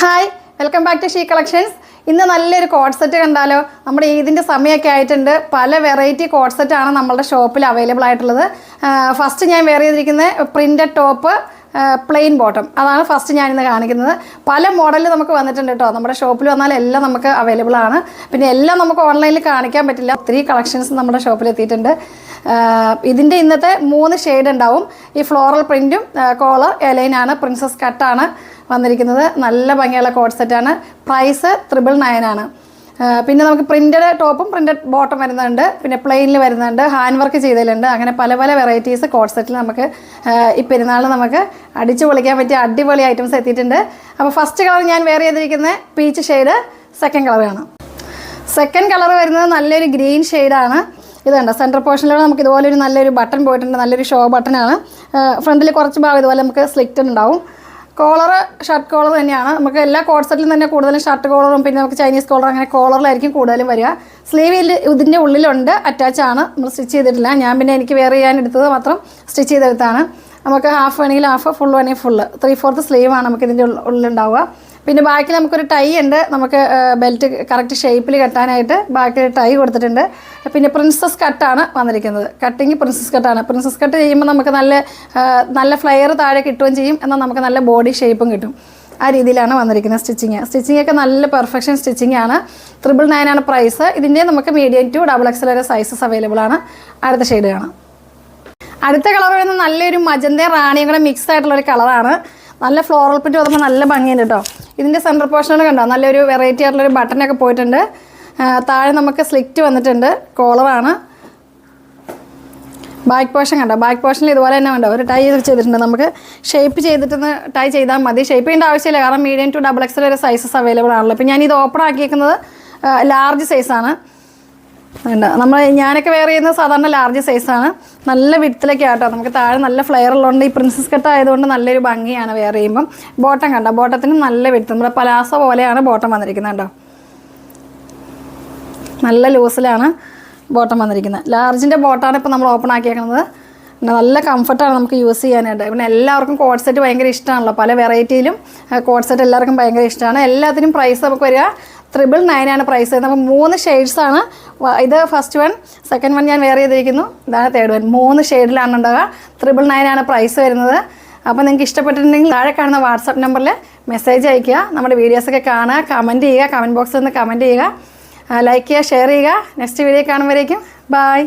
Hi, welcome back to she collections. ഇന്ന് നല്ലൊരു code set കണ്ടാലോ. നമ്മുടെ ഈദിൻ്റെ സമയമൊക്കെ ആയിട്ടുണ്ട്. പല വെറൈറ്റി കോഡ് സെറ്റാണ് നമ്മളുടെ ഷോപ്പിൽ അവൈലബിൾ ആയിട്ടുള്ളത്. ഫസ്റ്റ് ഞാൻ വെയർ ചെയ്തിരിക്കുന്നത് പ്രിൻറ്റഡ് ടോപ്പ് പ്ലെയിൻ ബോട്ടം, അതാണ് ഫസ്റ്റ് ഞാനിന്ന് കാണിക്കുന്നത്. പല മോഡലിൽ നമുക്ക് വന്നിട്ടുണ്ട് കേട്ടോ. നമ്മുടെ ഷോപ്പിൽ വന്നാൽ എല്ലാം നമുക്ക് അവൈലബിൾ ആണ്. പിന്നെ എല്ലാം നമുക്ക് ഓൺലൈനിൽ കാണിക്കാൻ പറ്റില്ല. ഒത്തിരി കളക്ഷൻസ് നമ്മുടെ ഷോപ്പിൽ എത്തിയിട്ടുണ്ട്. ഇതിൻ്റെ ഇന്നത്തെ 3 ഷെയ്ഡ് ഉണ്ടാവും. ഈ ഫ്ലോറൽ പ്രിൻറ്റും കോളർ എലൈനാണ്, പ്രിൻസസ് കട്ടാണ് വന്നിരിക്കുന്നത്. നല്ല ഭംഗിയുള്ള കോഡ് സെറ്റാണ്. പ്രൈസ് 999 ആണ്. പിന്നെ നമുക്ക് പ്രിൻറ്റഡ് ടോപ്പും പ്രിൻറ്റഡ് ബോട്ടം വരുന്നുണ്ട്, പിന്നെ പ്ലെയിനിൽ വരുന്നുണ്ട്, ഹാൻഡ് വർക്ക് ചെയ്തതിലുണ്ട്. അങ്ങനെ പല പല വെറൈറ്റീസ് കോഡ് സെറ്റിൽ നമുക്ക് ഈ പെരുന്നാളിന് നമുക്ക് അടിച്ചു പൊളിക്കാൻ പറ്റിയ അടിപൊളി ഐറ്റംസ് എത്തിയിട്ടുണ്ട്. അപ്പോൾ ഫസ്റ്റ് കളർ ഞാൻ വെയർ ചെയ്തിരിക്കുന്നത് പീച്ച് ഷെയ്ഡ്, സെക്കൻഡ് കളറാണ്. സെക്കൻഡ് കളർ വരുന്നത് നല്ലൊരു ഗ്രീൻ ഷെയ്ഡാണ്. ഇതുണ്ട് സെൻറ്റർ പോർഷനിലൂടെ നമുക്ക് ഇതുപോലെ ഒരു നല്ലൊരു ബട്ടൺ പോയിട്ടുണ്ട്. നല്ലൊരു ഷോ ബട്ടനാണ്. ഫ്രണ്ടിൽ കുറച്ച് ഭാഗം ഇതുപോലെ നമുക്ക് സ്ലിറ്റ് ഉണ്ടാവും. കോളർ ഷർട്ട് കോളർ തന്നെയാണ്. നമുക്ക് എല്ലാ കോഡ് സെറ്റിലും തന്നെ കൂടുതലും ഷർട്ട് കോളറും പിന്നെ നമുക്ക് ചൈനീസ് കോളർ അങ്ങനെ കോളറിലായിരിക്കും കൂടുതലും വരിക. സ്ലീവിൽ ഇതിൻ്റെ ഉള്ളിലുണ്ട്, അറ്റാച്ച് ആണ്, നമ്മൾ സ്റ്റിച്ച് ചെയ്തിട്ടില്ല. ഞാൻ പിന്നെ എനിക്ക് വെയർ ചെയ്യാൻ എടുത്തത് മാത്രം സ്റ്റിച്ച് ചെയ്തെടുത്താണ്. നമുക്ക് ഹാഫ് വേണമെങ്കിൽ ഹാഫ്, ഫുൾ വേണമെങ്കിൽ ഫുള്ള്, 3/4 സ്ലീവാണ് നമുക്ക് ഇതിൻ്റെ ഉള്ളിലുണ്ടാവുക. പിന്നെ ബാക്കിൽ നമുക്കൊരു ടൈ ഉണ്ട്. നമുക്ക് ബെൽറ്റ് കറക്റ്റ് ഷേപ്പിൽ കെട്ടാനായിട്ട് ബാക്കിൽ ടൈ കൊടുത്തിട്ടുണ്ട്. പിന്നെ പ്രിൻസസ് കട്ടാണ് വന്നിരിക്കുന്നത്. കട്ടിങ് പ്രിൻസസ് കട്ടാണ്. പ്രിൻസസ് കട്ട് ചെയ്യുമ്പോൾ നമുക്ക് നല്ല ഫ്ലെയർ താഴെ കിട്ടുകയും ചെയ്യും, എന്നാൽ നമുക്ക് നല്ല ബോഡി ഷേപ്പും കിട്ടും. ആ രീതിയിലാണ് വന്നിരിക്കുന്നത് സ്റ്റിച്ചിങ് ഒക്കെ നല്ല പെർഫെക്ഷൻ സ്റ്റിച്ചിങ് ആണ്. 999 ആണ് പ്രൈസ്. ഇതിൻ്റെ നമുക്ക് മീഡിയം ടു XXL വരെ സൈസസ് അവൈലബിൾ ആണ്. അടുത്ത ഷെയ്ഡ് കാണാം. അടുത്ത കളർ വരുന്നത് നല്ലൊരു മജന്തയും റാണിയും കൂടെ മിക്സ് ആയിട്ടുള്ളൊരു കളറാണ്. നല്ല ഫ്ലോറൽ പ്രിൻറ്റ് വന്നപ്പോൾ നല്ല ഭംഗിയുണ്ട് കേട്ടോ. ഇതിൻ്റെ സെൻറ്റർ പോർഷനോട് കണ്ടോ, നല്ലൊരു വെറൈറ്റി ആയിട്ടുള്ളൊരു ബട്ടനൊക്കെ പോയിട്ടുണ്ട്. താഴെ നമുക്ക് സ്ലിറ്റ് വന്നിട്ടുണ്ട്, കോളറാണ്. ബാക്ക് പോർഷൻ കണ്ടോ, ബാക്ക് പോർഷനിൽ ഇതുപോലെ തന്നെ കണ്ടോ ഒരു ടൈ ചെയ്തിട്ടുണ്ട്. നമുക്ക് ഷേപ്പ് ചെയ്തിട്ടൊന്ന് ടൈ ചെയ്താൽ മതി. ഷേപ്പ് ചെയ്യേണ്ട ആവശ്യമില്ല, കാരണം മീഡിയം ടു XXL വരെ സൈസസ് അവൈലബിൾ ആണല്ലോ. ഇപ്പം ഞാനിത് ഓപ്പൺ ആക്കിയിരിക്കുന്നത് ലാർജ് സൈസാണ്. ഞാനൊക്കെ വെയർ ചെയ്യുന്നത് സാധാരണ ലാർജ് സൈസാണ്. നല്ല വിഡ്ത്തിലൊക്കെ ആട്ടോ. നമുക്ക് താഴെ നല്ല ഫ്ലെയർ ഉള്ളതുകൊണ്ട് ഈ പ്രിൻസസ് കട്ട് ആയതുകൊണ്ട് നല്ലൊരു ഭംഗിയാണ് വെയർ ചെയ്യുമ്പം. ബോട്ടം കണ്ടോ, ബോട്ടത്തിന് നല്ല വിഡ്ത്ത്, നമ്മുടെ പലാസോ പോലെയാണ് ബോട്ടം വന്നിരിക്കുന്നത് കേട്ടോ. നല്ല ലൂസിലാണ് ബോട്ടം വന്നിരിക്കുന്നത്. ലാർജിൻ്റെ ബോട്ടാണ് ഇപ്പോൾ നമ്മൾ ഓപ്പൺ ആക്കിയേക്കുന്നത്. നല്ല കംഫർട്ടാണ് നമുക്ക് യൂസ് ചെയ്യാനായിട്ട്. പിന്നെ എല്ലാവർക്കും കോഡ് സെറ്റ് ഭയങ്കര ഇഷ്ടമാണല്ലോ. പല വെറൈറ്റിയിലും കോഡ് സെറ്റ് എല്ലാവർക്കും ഭയങ്കര ഇഷ്ടമാണ്. എല്ലാത്തിനും പ്രൈസ് നമുക്ക് വരിക 999 ആണ് പ്രൈസ്. നമുക്ക് 3 ഷെയ്ഡ്സാണ്. ഇത് ഫസ്റ്റ് വൺ, സെക്കൻഡ് വൺ ഞാൻ വെയർ ചെയ്തിരിക്കുന്നു, ഇതാണ് തേർഡ് വൺ. 3 ഷെയ്ഡിലാണ് ഉണ്ടാവുക. 999 ആണ് പ്രൈസ് വരുന്നത്. അപ്പോൾ നിങ്ങൾക്ക് ഇഷ്ടപ്പെട്ടിട്ടുണ്ടെങ്കിൽ താഴെ കാണുന്ന വാട്സാപ്പ് നമ്പറിൽ മെസ്സേജ് അയയ്ക്കുക. നമ്മുടെ വീഡിയോസൊക്കെ കാണുക, കമൻറ്റ് ചെയ്യുക, കമൻറ്റ് ബോക്സിൽ നിന്ന് കമൻറ്റ് ചെയ്യുക, ലൈക്ക് ചെയ്യുക, ഷെയർ ചെയ്യുക. നെക്സ്റ്റ് വീഡിയോ കാണുമ്പോഴേക്കും ബൈ.